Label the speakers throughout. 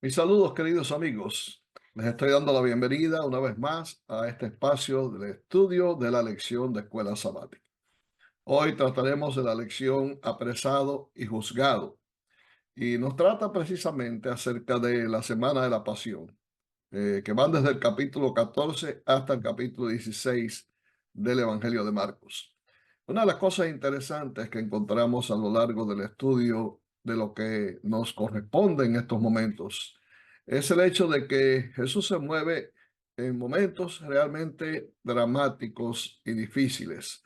Speaker 1: Mis saludos, queridos amigos. Les estoy dando la bienvenida una vez más a este espacio del estudio de la lección de Escuela Sabática. Hoy trataremos de la lección Apresado y Juzgado y nos trata precisamente acerca de la Semana de la Pasión, que van desde el capítulo 14 hasta el capítulo 16 del Evangelio de Marcos. Una de las cosas interesantes que encontramos a lo largo del estudio de lo que nos corresponde en estos momentos es el hecho de que Jesús se mueve en momentos realmente dramáticos y difíciles.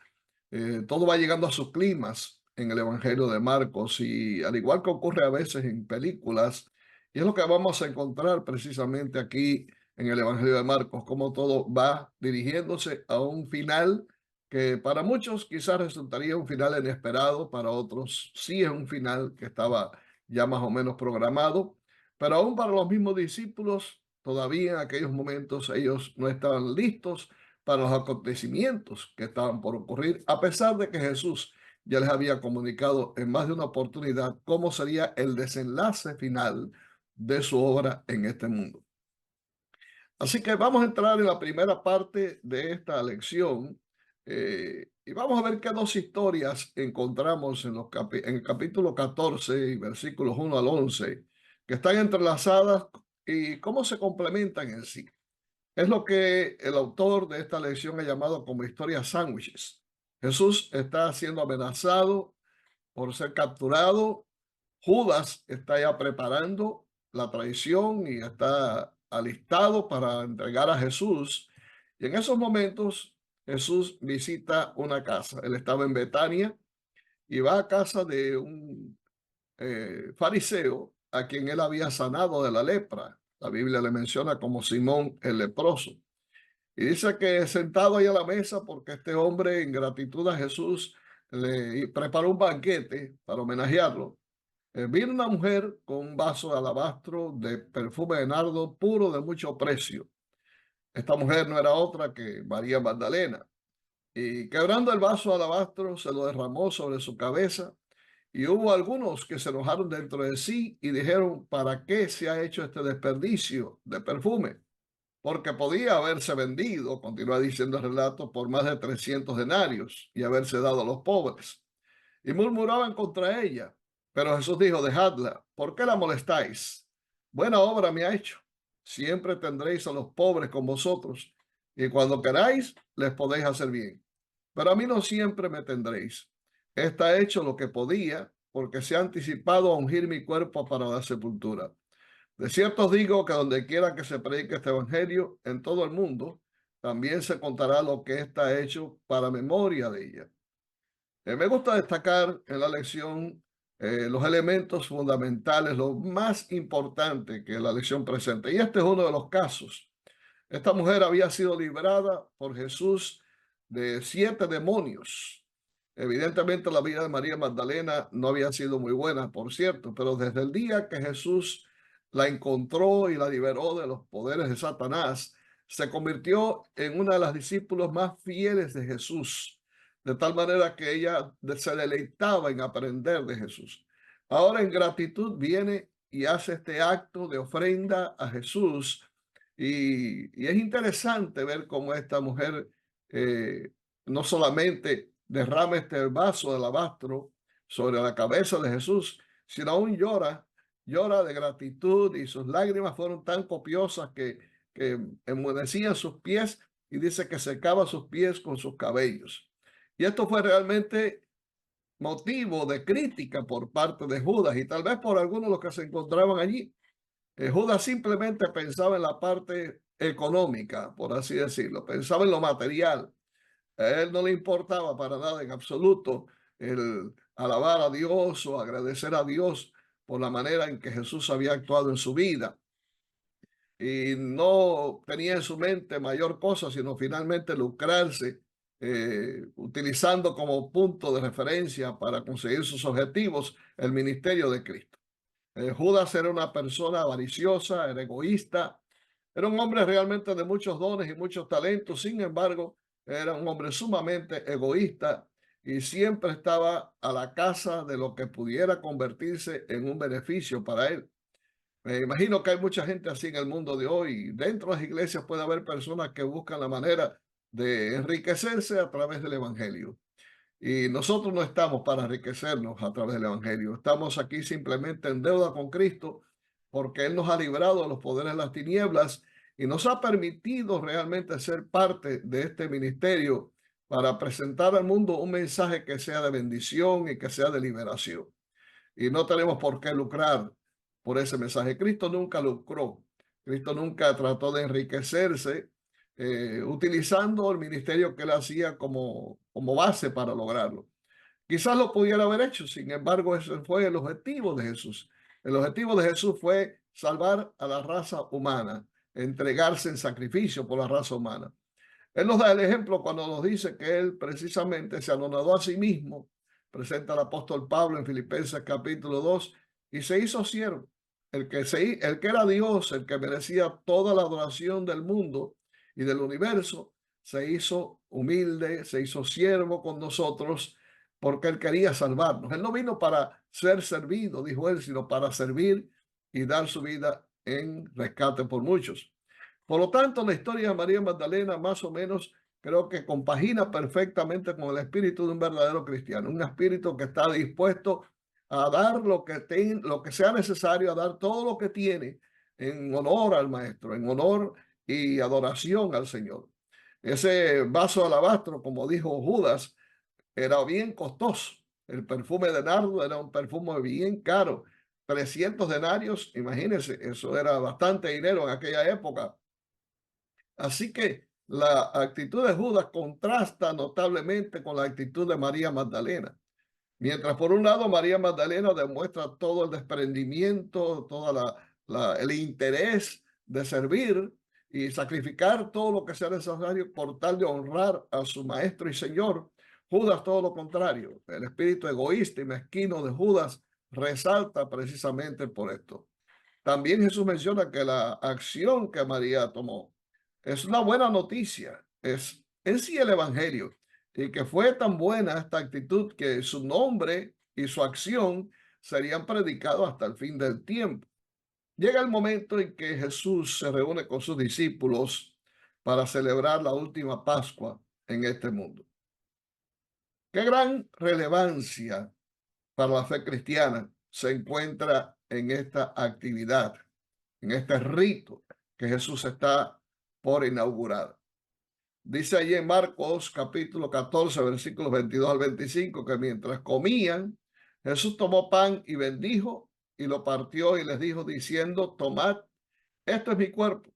Speaker 1: Todo va llegando a sus climas en el Evangelio de Marcos y al igual que ocurre a veces en películas, y es lo que vamos a encontrar precisamente aquí en el Evangelio de Marcos, cómo todo va dirigiéndose a un final que para muchos quizás resultaría un final inesperado, para otros sí es un final que estaba ya más o menos programado, pero aún para los mismos discípulos, todavía en aquellos momentos ellos no estaban listos para los acontecimientos que estaban por ocurrir, a pesar de que Jesús ya les había comunicado en más de una oportunidad cómo sería el desenlace final de su obra en este mundo. Así que vamos a entrar en la primera parte de esta lección y vamos a ver qué dos historias encontramos en el capítulo 14 y versículos 1 al 11 que están entrelazadas y cómo se complementan en sí. Es lo que el autor de esta lección ha llamado como historias sándwiches. Jesús está siendo amenazado por ser capturado. Judas está ya preparando la traición y está alistado para entregar a Jesús. Y en esos momentos Jesús visita una casa. Él estaba en Betania y va a casa de un fariseo a quien él había sanado de la lepra. La Biblia le menciona como Simón el leproso. Y dice que sentado ahí a la mesa, porque este hombre en gratitud a Jesús le preparó un banquete para homenajearlo, vino una mujer con un vaso de alabastro de perfume de nardo puro de mucho precio. Esta mujer no era otra que María Magdalena. Y quebrando el vaso de alabastro, se lo derramó sobre su cabeza. Y hubo algunos que se enojaron dentro de sí y dijeron: ¿para qué se ha hecho este desperdicio de perfume? Porque podía haberse vendido, continúa diciendo el relato, por más de 300 denarios y haberse dado a los pobres. Y murmuraban contra ella. Pero Jesús dijo: dejadla, ¿por qué la molestáis? Buena obra me ha hecho. Siempre tendréis a los pobres con vosotros, y cuando queráis les podéis hacer bien. Pero a mí no siempre me tendréis. Está hecho lo que podía, porque se ha anticipado a ungir mi cuerpo para la sepultura. De cierto os digo que donde quiera que se predique este evangelio en todo el mundo, también se contará lo que está hecho para memoria de ella. Me gusta destacar en la lección los elementos fundamentales, lo más importante que la lección presenta. Y este es uno de los casos. Esta mujer había sido librada por Jesús de 7 demonios. Evidentemente la vida de María Magdalena no había sido muy buena, por cierto, pero desde el día que Jesús la encontró y la liberó de los poderes de Satanás, se convirtió en una de las discípulos más fieles de Jesús, de tal manera que ella se deleitaba en aprender de Jesús. Ahora en gratitud viene y hace este acto de ofrenda a Jesús y es interesante ver cómo esta mujer no solamente derrama este vaso de alabastro sobre la cabeza de Jesús, sino aún llora, llora de gratitud y sus lágrimas fueron tan copiosas que enmudecían sus pies y dice que secaba sus pies con sus cabellos. Y esto fue realmente motivo de crítica por parte de Judas y tal vez por algunos de los que se encontraban allí. Judas simplemente pensaba en la parte económica, por así decirlo, pensaba en lo material. A él no le importaba para nada en absoluto el alabar a Dios o agradecer a Dios por la manera en que Jesús había actuado en su vida. Y no tenía en su mente mayor cosa, sino finalmente lucrarse, utilizando como punto de referencia para conseguir sus objetivos el ministerio de Cristo. Judas era una persona avariciosa, era egoísta, era un hombre realmente de muchos dones y muchos talentos. Sin embargo, era un hombre sumamente egoísta y siempre estaba a la caza de lo que pudiera convertirse en un beneficio para él. Me imagino que hay mucha gente así en el mundo de hoy. Dentro de las iglesias puede haber personas que buscan la manera de enriquecerse a través del evangelio. Y nosotros no estamos para enriquecernos a través del evangelio. Estamos aquí simplemente en deuda con Cristo porque Él nos ha librado de los poderes de las tinieblas y nos ha permitido realmente ser parte de este ministerio para presentar al mundo un mensaje que sea de bendición y que sea de liberación. Y no tenemos por qué lucrar por ese mensaje. Cristo nunca lucró. Cristo nunca trató de enriquecerse utilizando el ministerio que él hacía como base para lograrlo. Quizás lo pudiera haber hecho, sin embargo, ese fue el objetivo de Jesús. El objetivo de Jesús fue salvar a la raza humana, entregarse en sacrificio por la raza humana. Él nos da el ejemplo cuando nos dice que él precisamente se anonadó a sí mismo, presenta el apóstol Pablo en Filipenses capítulo 2, y se hizo siervo. El que era Dios, el que merecía toda la adoración del mundo y del universo, se hizo humilde, se hizo siervo con nosotros porque él quería salvarnos. Él no vino para ser servido, dijo él, sino para servir y dar su vida en rescate por muchos. Por lo tanto, la historia de María Magdalena más o menos creo que compagina perfectamente con el espíritu de un verdadero cristiano, un espíritu que está dispuesto a dar lo que sea necesario, a dar todo lo que tiene en honor al Maestro, en honor y adoración al Señor. Ese vaso de alabastro, como dijo Judas, era bien costoso. El perfume de nardo era un perfume bien caro. 300 denarios, imagínense, eso era bastante dinero en aquella época. Así que la actitud de Judas contrasta notablemente con la actitud de María Magdalena. Mientras por un lado María Magdalena demuestra todo el desprendimiento, el interés de servir y sacrificar todo lo que sea necesario por tal de honrar a su maestro y señor, Judas todo lo contrario. El espíritu egoísta y mezquino de Judas resalta precisamente por esto. También Jesús menciona que la acción que María tomó es una buena noticia, es en sí el Evangelio, y que fue tan buena esta actitud que su nombre y su acción serían predicados hasta el fin del tiempo. Llega el momento en que Jesús se reúne con sus discípulos para celebrar la última Pascua en este mundo. Qué gran relevancia para la fe cristiana se encuentra en esta actividad, en este rito que Jesús está por inaugurar. Dice allí en Marcos capítulo 14, versículos 22 al 25, que mientras comían, Jesús tomó pan y bendijo y lo partió y les dijo diciendo, tomad, esto es mi cuerpo.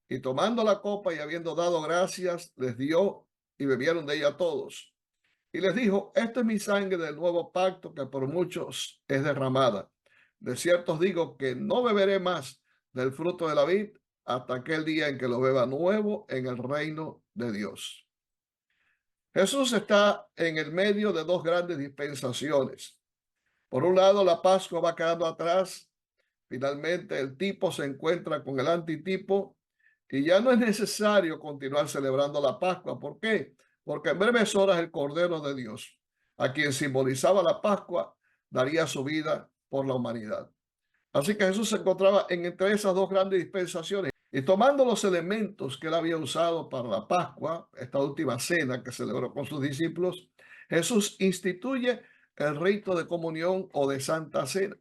Speaker 1: Y tomando la copa y habiendo dado gracias, les dio y bebieron de ella todos. Y les dijo, esto es mi sangre del nuevo pacto que por muchos es derramada. De cierto os digo que no beberé más del fruto de la vid hasta aquel día en que lo beba nuevo en el reino de Dios. Jesús está en el medio de dos grandes dispensaciones. Por un lado, la Pascua va quedando atrás. Finalmente, el tipo se encuentra con el antitipo y ya no es necesario continuar celebrando la Pascua. ¿Por qué? Porque en breves horas el Cordero de Dios, a quien simbolizaba la Pascua, daría su vida por la humanidad. Así que Jesús se encontraba entre esas dos grandes dispensaciones y tomando los elementos que él había usado para la Pascua, esta última cena que celebró con sus discípulos, Jesús instituye el rito de comunión o de Santa Cena.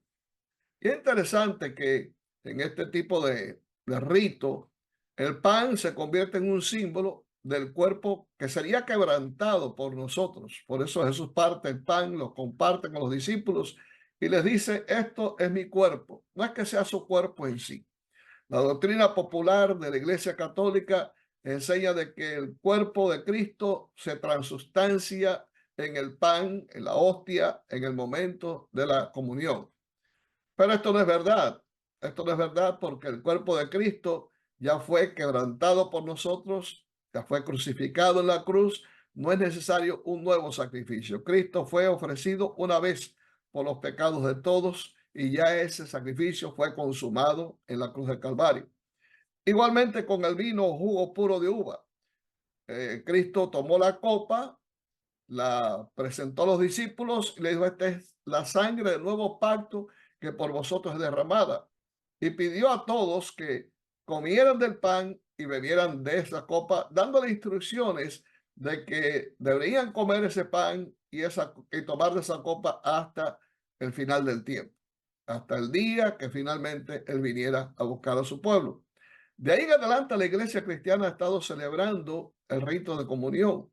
Speaker 1: Y es interesante que en este tipo de rito, el pan se convierte en un símbolo del cuerpo que sería quebrantado por nosotros. Por eso Jesús parte el pan, lo comparte con los discípulos y les dice, esto es mi cuerpo. No es que sea su cuerpo en sí. La doctrina popular de la Iglesia Católica enseña de que el cuerpo de Cristo se transustancia en el pan, en la hostia, en el momento de la comunión. Pero esto no es verdad. Esto no es verdad porque el cuerpo de Cristo ya fue quebrantado por nosotros, ya fue crucificado en la cruz. No es necesario un nuevo sacrificio. Cristo fue ofrecido una vez por los pecados de todos y ya ese sacrificio fue consumado en la cruz del Calvario. Igualmente con el vino o jugo puro de uva. Cristo tomó la copa, la presentó a los discípulos y le dijo, esta es la sangre del nuevo pacto que por vosotros es derramada. y pidió a todos que comieran del pan y bebieran de esa copa, dándole instrucciones de que deberían comer ese pan y tomar de esa copa hasta el final del tiempo, hasta el día que finalmente él viniera a buscar a su pueblo. De ahí en adelante la iglesia cristiana ha estado celebrando el rito de comunión,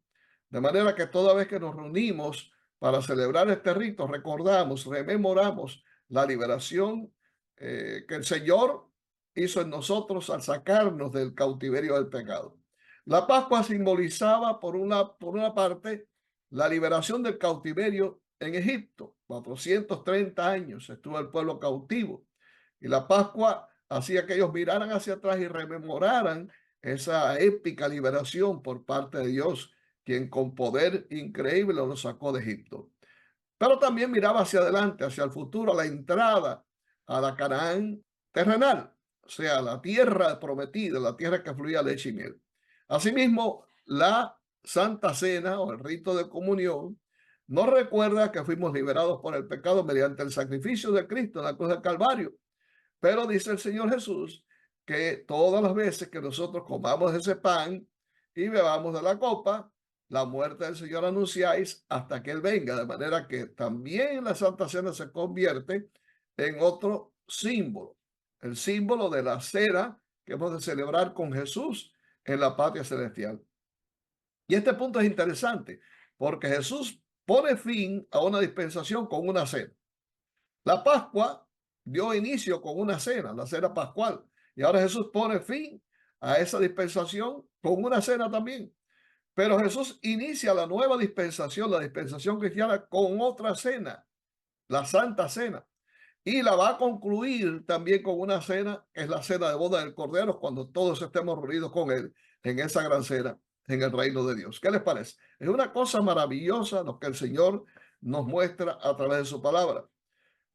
Speaker 1: de manera que toda vez que nos reunimos para celebrar este rito, recordamos, rememoramos la liberación que el Señor hizo en nosotros al sacarnos del cautiverio del pecado. La Pascua simbolizaba, por una parte, la liberación del cautiverio en Egipto. 430 años estuvo el pueblo cautivo. Y la Pascua hacía que ellos miraran hacia atrás y rememoraran esa épica liberación por parte de Dios, quien con poder increíble los sacó de Egipto. Pero también miraba hacia adelante, hacia el futuro, a la entrada a la Canaán terrenal, o sea, la tierra prometida, la tierra que fluía leche y miel. Asimismo, la Santa Cena o el rito de comunión nos recuerda que fuimos liberados por el pecado mediante el sacrificio de Cristo en la cruz del Calvario. Pero dice el Señor Jesús que todas las veces que nosotros comamos ese pan y bebamos de la copa, la muerte del Señor anunciáis hasta que Él venga. De manera que también la Santa Cena se convierte en otro símbolo, el símbolo de la cena que hemos de celebrar con Jesús en la patria celestial. Y este punto es interesante porque Jesús pone fin a una dispensación con una cena. La Pascua dio inicio con una cena, la cena pascual. Y ahora Jesús pone fin a esa dispensación con una cena también. Pero Jesús inicia la nueva dispensación, la dispensación cristiana, con otra cena, la Santa Cena. Y la va a concluir también con una cena, que es la cena de boda del Cordero, cuando todos estemos reunidos con Él en esa gran cena en el reino de Dios. ¿Qué les parece? Es una cosa maravillosa lo que el Señor nos muestra a través de su palabra.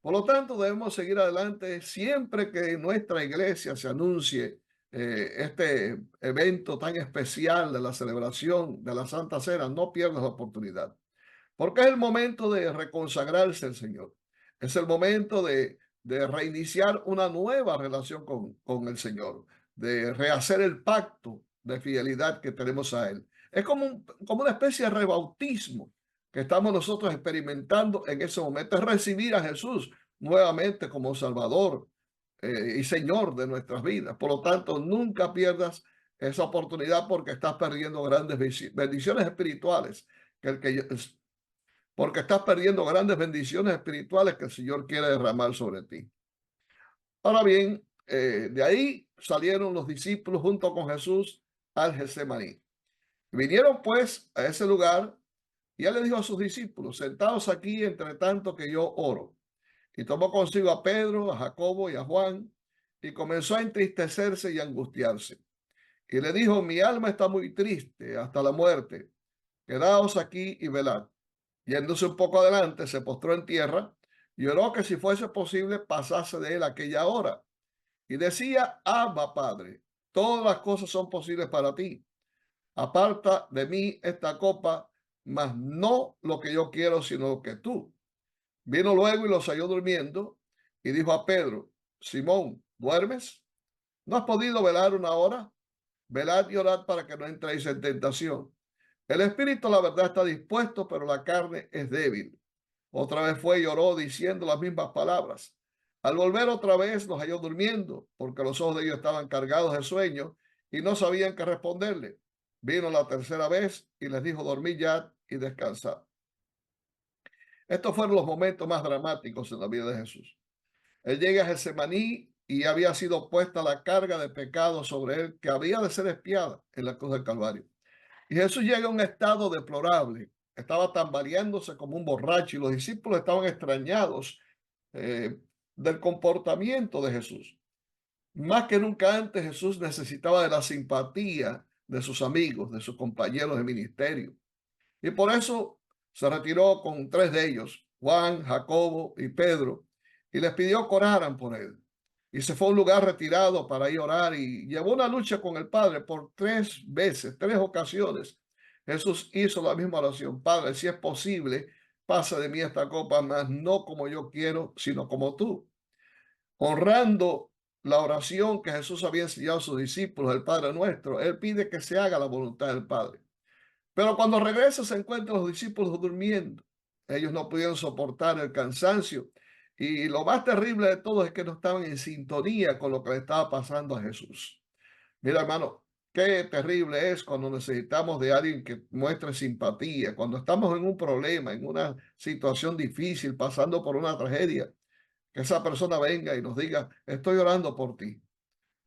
Speaker 1: Por lo tanto, debemos seguir adelante siempre que en nuestra iglesia se anuncie este evento tan especial de la celebración de la Santa Cena. No pierdas la oportunidad, porque es el momento de reconsagrarse al Señor. Es el momento de reiniciar una nueva relación con el Señor, de rehacer el pacto de fidelidad que tenemos a Él. Es como una especie de rebautismo que estamos nosotros experimentando en ese momento, es recibir a Jesús nuevamente como Salvador y Señor de nuestras vidas. Por lo tanto, nunca pierdas esa oportunidad porque estás perdiendo grandes bendiciones espirituales porque estás perdiendo grandes bendiciones espirituales que el Señor quiere derramar sobre ti. Ahora bien, de ahí salieron los discípulos junto con Jesús al Getsemaní. Vinieron pues a ese lugar y él le dijo a sus discípulos: sentaos aquí entre tanto que yo oro. Y tomó consigo a Pedro, a Jacobo y a Juan y comenzó a entristecerse y a angustiarse. Y le dijo: mi alma está muy triste hasta la muerte. Quedaos aquí y velad. Yéndose un poco adelante, se postró en tierra y oró que si fuese posible pasase de él aquella hora. Y decía: Abba, Padre, todas las cosas son posibles para ti. Aparta de mí esta copa, mas no lo que yo quiero, sino lo que tú. Vino luego y los halló durmiendo y dijo a Pedro: Simón, ¿duermes? ¿No has podido velar una hora? Velad y orad para que no entréis en tentación. El espíritu, la verdad, está dispuesto, pero la carne es débil. Otra vez fue y oró diciendo las mismas palabras. Al volver otra vez los halló durmiendo, porque los ojos de ellos estaban cargados de sueño y no sabían qué responderle. Vino la tercera vez y les dijo: dormid ya y descansad. Estos fueron los momentos más dramáticos en la vida de Jesús. Él llega a Getsemaní y había sido puesta la carga de pecado sobre él, que había de ser expiada en la cruz del Calvario. Y Jesús llega a un estado deplorable. Estaba tambaleándose como un borracho y los discípulos estaban extrañados eh, del comportamiento de Jesús. Más que nunca antes, Jesús necesitaba de la simpatía de sus amigos, de sus compañeros de ministerio. Y por eso se retiró con tres de ellos, Juan, Jacobo y Pedro, y les pidió que oraran por él. Y se fue a un lugar retirado para ir a orar y llevó una lucha con el Padre por tres veces, tres ocasiones. Jesús hizo la misma oración: Padre, si es posible, pasa de mí esta copa, mas no como yo quiero, sino como tú. Honrando la oración que Jesús había enseñado a sus discípulos, el Padre Nuestro, él pide que se haga la voluntad del Padre. Pero cuando regresa se encuentran los discípulos durmiendo. Ellos no pudieron soportar el cansancio. Y lo más terrible de todo es que no estaban en sintonía con lo que le estaba pasando a Jesús. Mira, hermano, qué terrible es cuando necesitamos de alguien que muestre simpatía, cuando estamos en un problema, en una situación difícil, pasando por una tragedia, que esa persona venga y nos diga, estoy orando por ti,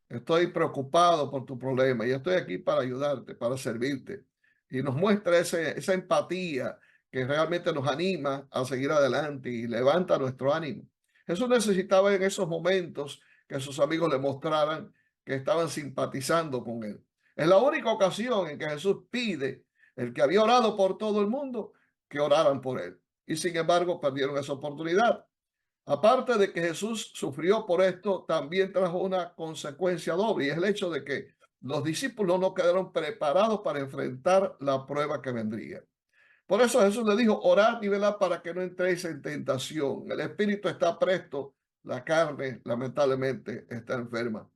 Speaker 1: estoy preocupado por tu problema y estoy aquí para ayudarte, para servirte. Y nos muestra esa empatía que realmente nos anima a seguir adelante y levanta nuestro ánimo. Jesús necesitaba en esos momentos que sus amigos le mostraran que estaban simpatizando con él. Es la única ocasión en que Jesús pide, el que había orado por todo el mundo, que oraran por él. Y sin embargo, perdieron esa oportunidad. Aparte de que Jesús sufrió por esto, también trajo una consecuencia doble, y es el hecho de que los discípulos no quedaron preparados para enfrentar la prueba que vendría. Por eso Jesús le dijo, orad y velad para que no entréis en tentación. El espíritu está presto, la carne lamentablemente está enferma.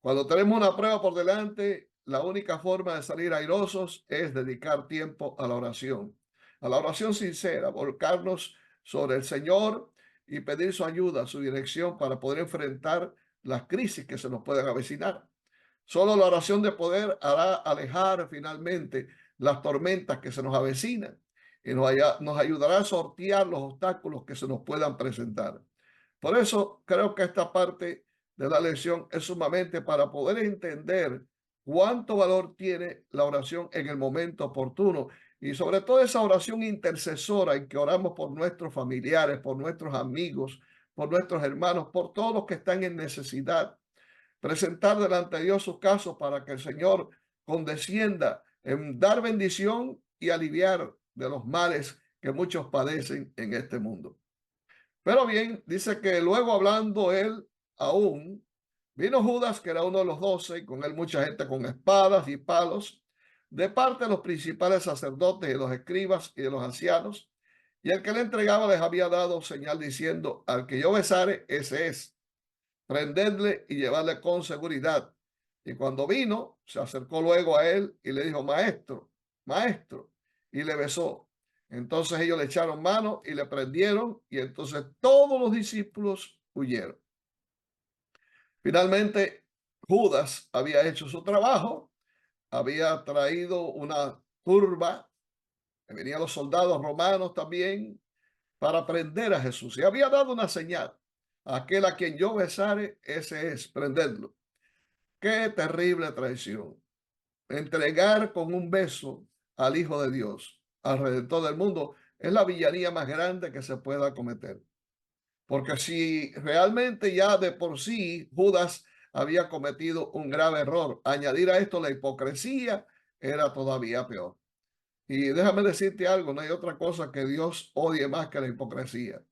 Speaker 1: Cuando tenemos una prueba por delante, la única forma de salir airosos es dedicar tiempo a la oración sincera, volcarnos sobre el Señor y pedir su ayuda, su dirección para poder enfrentar las crisis que se nos pueden avecinar. Solo la oración de poder hará alejar finalmente las tormentas que se nos avecinan y nos ayudará a sortear los obstáculos que se nos puedan presentar. Por eso creo que esta parte de la lección es sumamente para poder entender cuánto valor tiene la oración en el momento oportuno y sobre todo esa oración intercesora en que oramos por nuestros familiares, por nuestros amigos, por nuestros hermanos, por todos los que están en necesidad. Presentar delante de Dios sus casos para que el Señor condescienda en dar bendición y aliviar de los males que muchos padecen en este mundo. Pero bien, dice que luego hablando él aún, vino Judas, que era uno de los 12, y con él mucha gente con espadas y palos, de parte de los principales sacerdotes y de los escribas y de los ancianos, y el que le entregaba les había dado señal diciendo, al que yo besare, ese es, prendedle y llevarle con seguridad. Y cuando vino, se acercó luego a él y le dijo, maestro, maestro, y le besó. Entonces ellos le echaron mano y le prendieron y entonces todos los discípulos huyeron. Finalmente, Judas había hecho su trabajo, había traído una turba, que venían los soldados romanos también, para prender a Jesús. Y había dado una señal. Aquel a quien yo besare, ese es, prenderlo. Qué terrible traición. Entregar con un beso al Hijo de Dios, al Redentor del mundo, es la villanía más grande que se pueda cometer. Porque si realmente ya de por sí Judas había cometido un grave error, añadir a esto la hipocresía era todavía peor. Y déjame decirte algo, no hay otra cosa que Dios odie más que la hipocresía.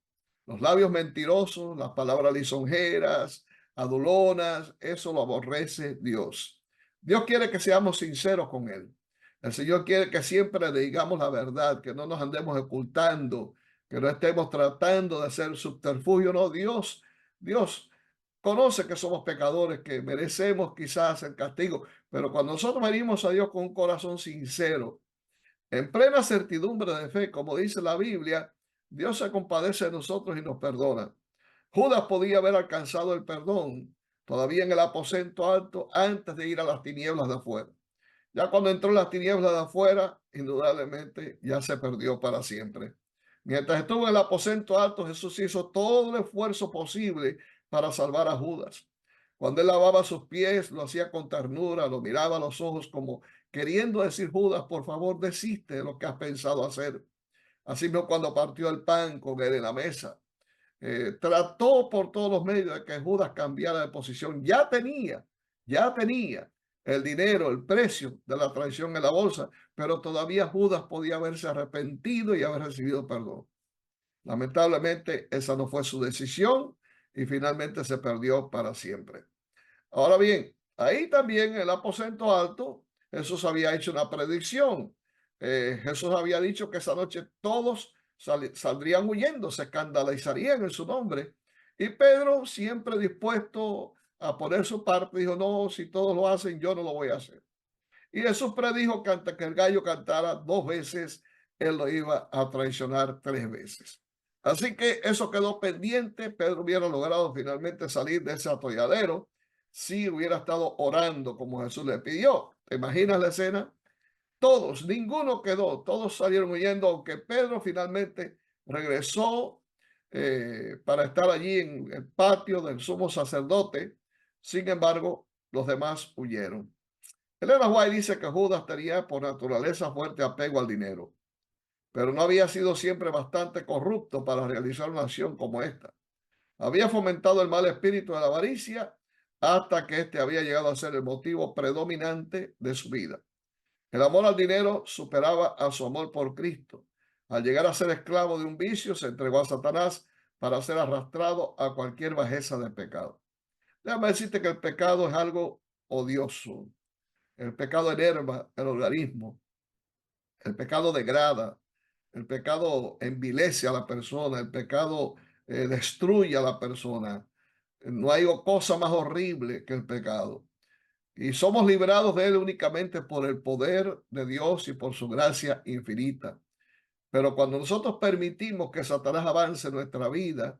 Speaker 1: Los labios mentirosos, las palabras lisonjeras, adulonas, eso lo aborrece Dios. Dios quiere que seamos sinceros con Él. El Señor quiere que siempre le digamos la verdad, que no nos andemos ocultando, que no estemos tratando de hacer subterfugio. No, Dios conoce que somos pecadores, que merecemos quizás el castigo, pero cuando nosotros venimos a Dios con un corazón sincero, en plena certidumbre de fe, como dice la Biblia, Dios se compadece de nosotros y nos perdona. Judas podía haber alcanzado el perdón todavía en el aposento alto antes de ir a las tinieblas de afuera. Ya cuando entró en las tinieblas de afuera, indudablemente ya se perdió para siempre. Mientras estuvo en el aposento alto, Jesús hizo todo el esfuerzo posible para salvar a Judas. Cuando él lavaba sus pies, lo hacía con ternura, lo miraba a los ojos como queriendo decir, Judas, por favor, desiste de lo que has pensado hacer. Así mismo cuando partió el pan con él en la mesa, trató por todos los medios de que Judas cambiara de posición. Ya tenía el dinero, el precio de la traición en la bolsa, pero todavía Judas podía haberse arrepentido y haber recibido perdón. Lamentablemente, esa no fue su decisión y finalmente se perdió para siempre. Ahora bien, ahí también en el aposento alto, Jesús había hecho una predicción. Jesús había dicho que esa noche todos saldrían huyendo, se escandalizarían en su nombre. Y Pedro, siempre dispuesto a poner su parte. Dijo, no, si todos lo hacen, yo no lo voy a hacer. Y Jesús predijo que antes que el gallo cantara 2 veces, él lo iba a traicionar 3 veces. Así que eso quedó pendiente. Pedro hubiera logrado finalmente salir de ese atolladero si hubiera estado orando como Jesús le pidió. ¿Te imaginas la escena? Todos, ninguno quedó, todos salieron huyendo, aunque Pedro finalmente regresó para estar allí en el patio del sumo sacerdote. Sin embargo, los demás huyeron. Elena White dice que Judas tenía por naturaleza fuerte apego al dinero, pero no había sido siempre bastante corrupto para realizar una acción como esta. Había fomentado el mal espíritu de la avaricia hasta que éste había llegado a ser el motivo predominante de su vida. El amor al dinero superaba a su amor por Cristo. Al llegar a ser esclavo de un vicio, se entregó a Satanás para ser arrastrado a cualquier bajeza de pecado. Déjame decirte que el pecado es algo odioso. El pecado enerva el organismo. El pecado degrada. El pecado envilece a la persona. El pecado destruye a la persona. No hay cosa más horrible que el pecado. Y somos librados de él únicamente por el poder de Dios y por su gracia infinita. Pero cuando nosotros permitimos que Satanás avance en nuestra vida,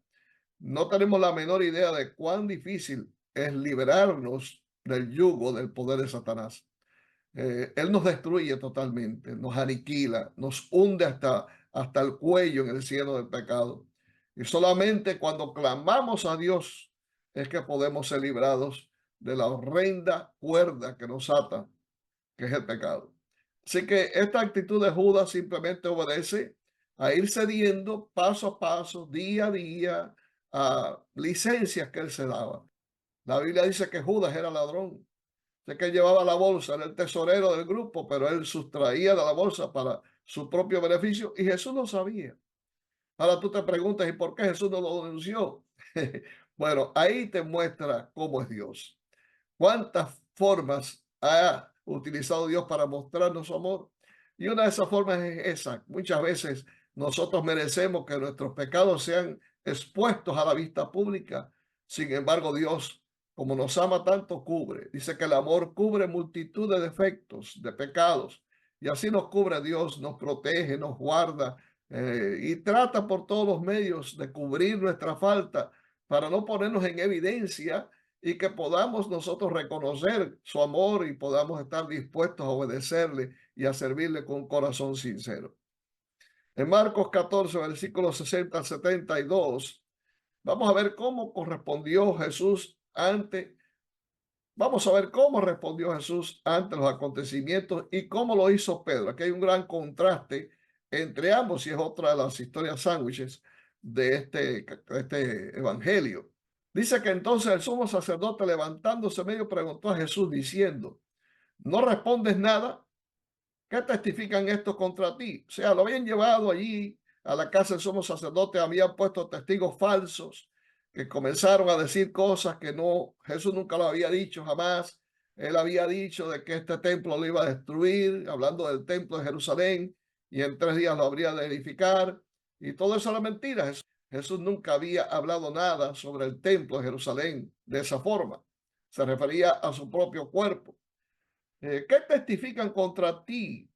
Speaker 1: no tenemos la menor idea de cuán difícil es liberarnos del yugo del poder de Satanás. Él nos destruye totalmente, nos aniquila, nos hunde hasta el cuello en el cielo del pecado. Y solamente cuando clamamos a Dios es que podemos ser librados de la horrenda cuerda que nos ata, que es el pecado. Así que esta actitud de Judas simplemente obedece a ir cediendo paso a paso, día a día, a licencias que él se daba. La Biblia dice que Judas era ladrón. Sé que él llevaba la bolsa, era el tesorero del grupo, pero él sustraía de la bolsa para su propio beneficio y Jesús lo sabía. Ahora tú te preguntas, ¿y por qué Jesús no lo denunció? Bueno, ahí te muestra cómo es Dios. ¿Cuántas formas ha utilizado Dios para mostrarnos su amor? Y una de esas formas es esa. Muchas veces nosotros merecemos que nuestros pecados sean expuestos a la vista pública. Sin embargo, Dios, como nos ama tanto, cubre. Dice que el amor cubre multitud de defectos, de pecados. Y así nos cubre Dios, nos protege, nos guarda y trata por todos los medios de cubrir nuestra falta para no ponernos en evidencia y que podamos nosotros reconocer su amor y podamos estar dispuestos a obedecerle y a servirle con un corazón sincero. En Marcos 14, versículos 60 al 72, vamos a ver cómo correspondió Jesús ante, vamos a ver cómo respondió Jesús ante los acontecimientos y cómo lo hizo Pedro. Aquí hay un gran contraste entre ambos y es otra de las historias sándwiches de este evangelio. Dice que entonces el sumo sacerdote levantándose medio preguntó a Jesús diciendo, ¿no respondes nada? ¿Qué testifican estos contra ti? O sea, lo habían llevado allí a la casa del sumo sacerdote, habían puesto testigos falsos que comenzaron a decir cosas que no, Jesús nunca lo había dicho jamás. Él había dicho de que este templo lo iba a destruir, hablando del templo de Jerusalén, y en 3 días lo habría de edificar. Y todo eso era mentira. Jesús nunca había hablado nada sobre el templo de Jerusalén de esa forma. Se refería a su propio cuerpo. ¿Qué testifican contra ti?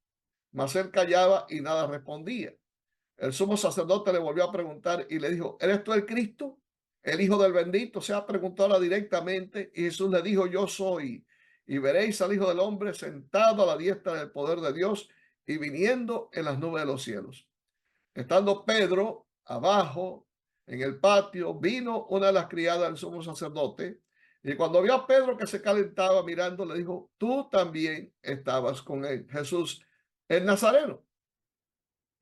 Speaker 1: Mas él callaba y nada respondía. El sumo sacerdote le volvió a preguntar y le dijo, ¿eres tú el Cristo, el Hijo del bendito? Se ha preguntado directamente y Jesús le dijo, yo soy. Y veréis al Hijo del Hombre sentado a la diestra del poder de Dios y viniendo en las nubes de los cielos. Estando Pedro abajo en el patio, vino una de las criadas del sumo sacerdote y cuando vio a Pedro que se calentaba mirando, le dijo, tú también estabas con él, Jesús el Nazareno.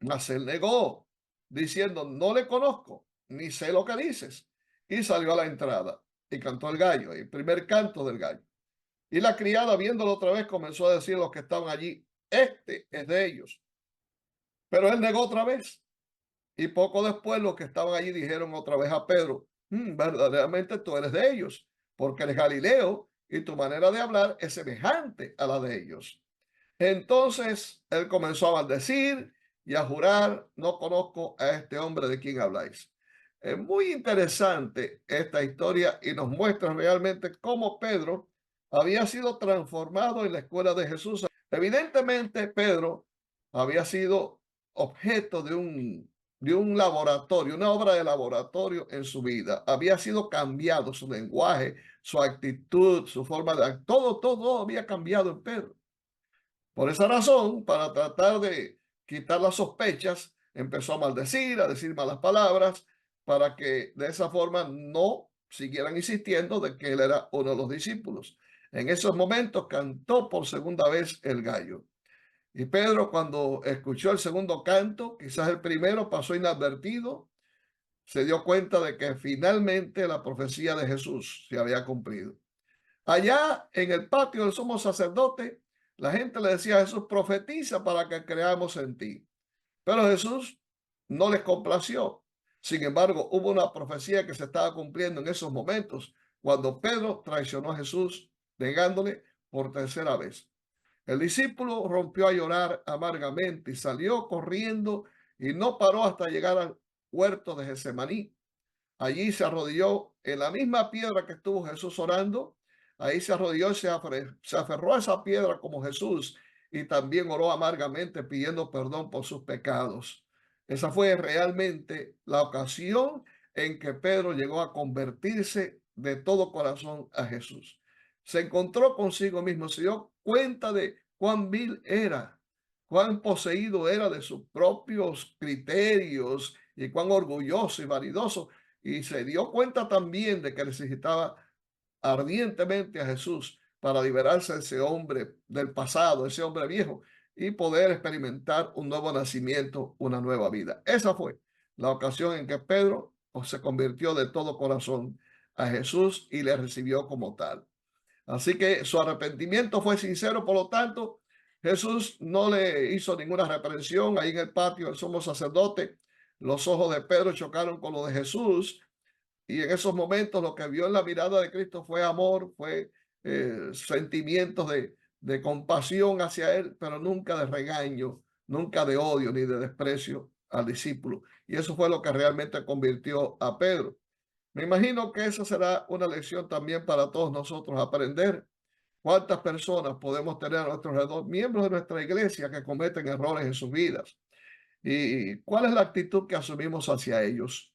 Speaker 1: Mas él negó, diciendo, no le conozco, ni sé lo que dices. Y salió a la entrada y cantó el gallo, el primer canto del gallo. Y la criada, viéndolo otra vez, comenzó a decir a los que estaban allí, este es de ellos. Pero él negó otra vez. Y poco después los que estaban allí dijeron otra vez a Pedro, verdaderamente tú eres de ellos, porque eres Galileo y tu manera de hablar es semejante a la de ellos. Entonces él comenzó a maldecir y a jurar, no conozco a este hombre de quien habláis. Es muy interesante esta historia y nos muestra realmente cómo Pedro había sido transformado en la escuela de Jesús. Evidentemente, Pedro había sido objeto de un laboratorio, una obra de laboratorio en su vida. Había sido cambiado su lenguaje, su actitud, su forma de actuar. Todo había cambiado en Pedro. Por esa razón, para tratar de quitar las sospechas, empezó a maldecir, a decir malas palabras, para que de esa forma no siguieran insistiendo de que él era uno de los discípulos. En esos momentos cantó por segunda vez el gallo. Y Pedro, cuando escuchó el segundo canto, quizás el primero pasó inadvertido, se dio cuenta de que finalmente la profecía de Jesús se había cumplido. Allá en el patio del sumo sacerdote, la gente le decía a Jesús, profetiza para que creamos en ti. Pero Jesús no les complació. Sin embargo, hubo una profecía que se estaba cumpliendo en esos momentos, cuando Pedro traicionó a Jesús, negándole por tercera vez. El discípulo rompió a llorar amargamente y salió corriendo y no paró hasta llegar al huerto de Getsemaní. Allí se arrodilló en la misma piedra que estuvo Jesús orando. Ahí se arrodilló y se aferró a esa piedra como Jesús y también oró amargamente pidiendo perdón por sus pecados. Esa fue realmente la ocasión en que Pedro llegó a convertirse de todo corazón a Jesús. Se encontró consigo mismo, se dio cuenta de cuán vil era, cuán poseído era de sus propios criterios y cuán orgulloso y vanidoso, y se dio cuenta también de que necesitaba ardientemente a Jesús para liberarse de ese hombre del pasado, ese hombre viejo, y poder experimentar un nuevo nacimiento, una nueva vida. Esa fue la ocasión en que Pedro se convirtió de todo corazón a Jesús y le recibió como tal. Así que su arrepentimiento fue sincero, por lo tanto, Jesús no le hizo ninguna reprensión ahí en el patio del sumo sacerdote. Los ojos de Pedro chocaron con los de Jesús y en esos momentos lo que vio en la mirada de Cristo fue amor, fue sentimientos de compasión hacia él, pero nunca de regaño, nunca de odio ni de desprecio al discípulo. Y eso fue lo que realmente convirtió a Pedro. Me imagino que esa será una lección también para todos nosotros, aprender cuántas personas podemos tener a nuestro alrededor, miembros de nuestra iglesia que cometen errores en sus vidas. ¿Y cuál es la actitud que asumimos hacia ellos?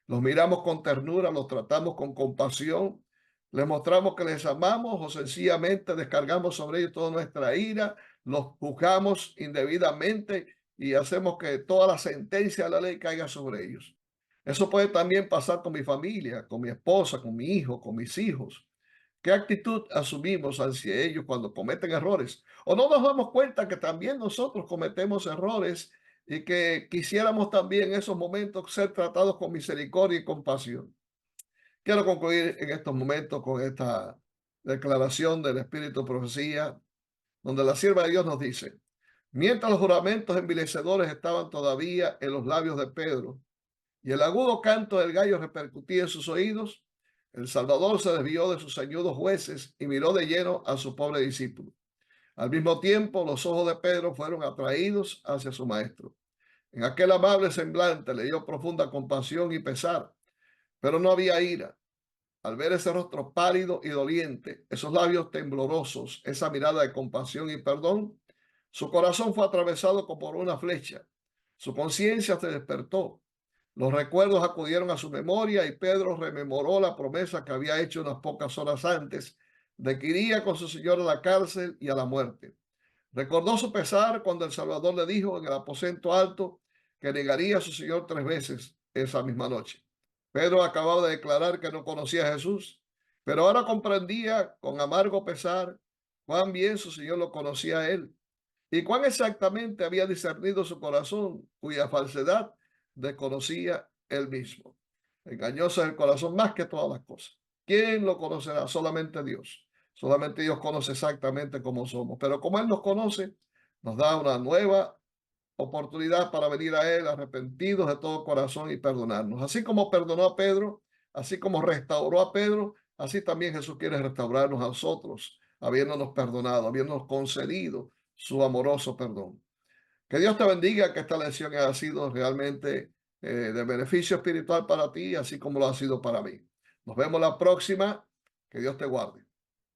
Speaker 1: Los miramos con ternura, los tratamos con compasión, les mostramos que les amamos o sencillamente descargamos sobre ellos toda nuestra ira, los juzgamos indebidamente y hacemos que toda la sentencia de la ley caiga sobre ellos. Eso puede también pasar con mi familia, con mi esposa, con mi hijo, con mis hijos. ¿Qué actitud asumimos hacia ellos cuando cometen errores? ¿O no nos damos cuenta que también nosotros cometemos errores y que quisiéramos también en esos momentos ser tratados con misericordia y compasión? Quiero concluir en estos momentos con esta declaración del Espíritu de Profecía, donde la sierva de Dios nos dice, mientras los juramentos envilecedores estaban todavía en los labios de Pedro y el agudo canto del gallo repercutía en sus oídos, el Salvador se desvió de sus ceñudos jueces y miró de lleno a su pobre discípulo. Al mismo tiempo, los ojos de Pedro fueron atraídos hacia su maestro. En aquel amable semblante le dio profunda compasión y pesar, pero no había ira. Al ver ese rostro pálido y doliente, esos labios temblorosos, esa mirada de compasión y perdón, su corazón fue atravesado como por una flecha. Su conciencia se despertó. Los recuerdos acudieron a su memoria y Pedro rememoró la promesa que había hecho unas pocas horas antes de que iría con su Señor a la cárcel y a la muerte. Recordó su pesar cuando el Salvador le dijo en el aposento alto que negaría a su Señor 3 veces esa misma noche. Pedro acababa de declarar que no conocía a Jesús, pero ahora comprendía con amargo pesar cuán bien su Señor lo conocía a él y cuán exactamente había discernido su corazón, cuya falsedad desconocía él mismo. Engañoso es el corazón más que todas las cosas. ¿Quién lo conocerá? Solamente Dios. Solamente Dios conoce exactamente cómo somos. Pero como Él nos conoce, nos da una nueva oportunidad para venir a Él arrepentidos de todo corazón y perdonarnos. Así como perdonó a Pedro, así como restauró a Pedro, así también Jesús quiere restaurarnos a nosotros, habiéndonos perdonado, habiéndonos concedido su amoroso perdón. Que Dios te bendiga, que esta lección haya sido realmente de beneficio espiritual para ti, así como lo ha sido para mí. Nos vemos la próxima. Que Dios te guarde.